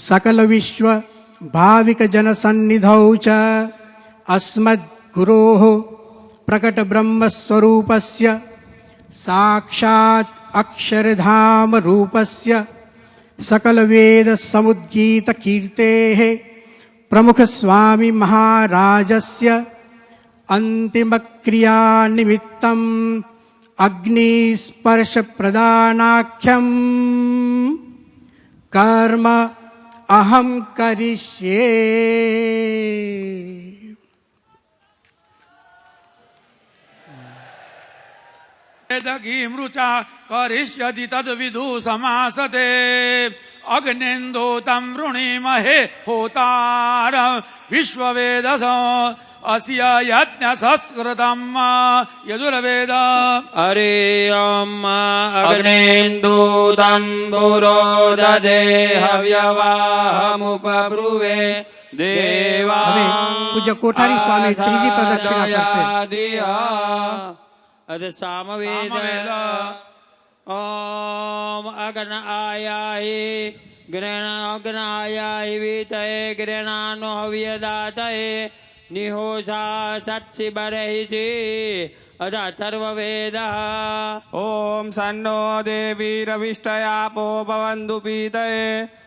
सकल विश्व भाविक जन सन्निधौ च अस्मद्गुरोः प्रकट ब्रह्म स्वरूपस्य साक्षात् अक्षरधाम रूपस्य सकल वेद समुद्गीत कीर्तेः प्रमुख स्वामी महाराजस्य अंतिम क्रिया निमित्तम् अग्निस्पर्श प्रदानाख्यम कर्म अहम करिष्ये। मृचा करिष्यति तद्विदु समासते अग्निन्दूतं वृणीमहे होतार विश्ववेदस अस्य यज्ञ संस्कृतं यजुर्वेद। अरे अग्निन्दूतं पुरोदधे हव्यवाहमुपब्रुवे देवा। पूज्य कोठारी स्वामी त्रीजी प्रदक्षिणा करશે। अद सामवेद ओम अग्न आयाहि ग्रहणाग्नायाहि वीतये ग्रहणानो हव्यदातये निहोषा सत्सि बर्हिषि अद अथर्ववेदः। ओम सन्नो देवीरविष्टयापो भवन्तु पीतये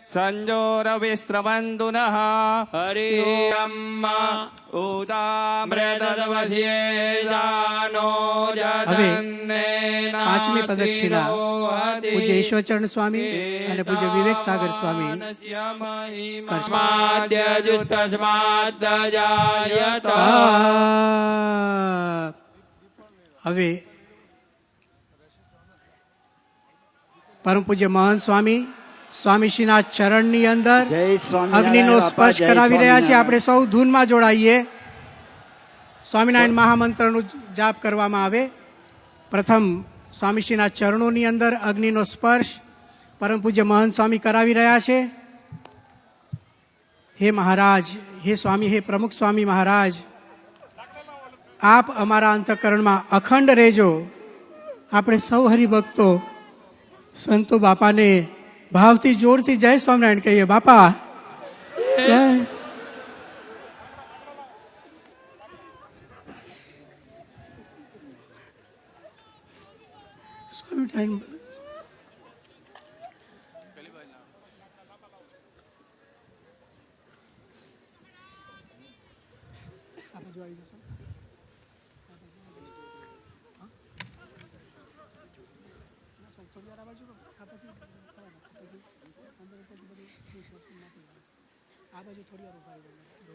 संजोरविश्रवन्तु नः। हरि अम्मा उदामृतवस्ये जानो जजन्नेना। પાંચમી પ્રદક્ષિણા પૂજ્ય ઈશ્વરચરણ સ્વામી અને પૂજ્ય વિવેક સાગર સ્વામી હવે પરમ પૂજ્ય મહંત સ્વામી સ્વામીશ્રીના ચરણની અંદર અગ્નિનો સ્પર્શ કરાવી રહ્યા છે। આપણે સૌ ધૂનમાં જોડાઈએ। સ્વામિનારાયણ મહામંત્રનો જાપ કરવામાં આવે। પ્રથમ સ્વામીશ્રીના ચરણોની અંદર અગ્નિનો સ્પર્શ પરમ પૂજ્ય મહંત સ્વામી કરાવી રહ્યા છે। હે મહારાજ, હે સ્વામી, હે પ્રમુખ સ્વામી મહારાજ, આપ અમારા અંતઃકરણમાં અખંડ રહેજો। આપણે સૌ હરિભક્તો સંતો બાપાને ભાવથી જોરથી જય સ્વામિનારાયણ કહીએ। બાપા જય સ્વામિનારાયણ। આ બાજુ થોડી વાર ઉભા રહો।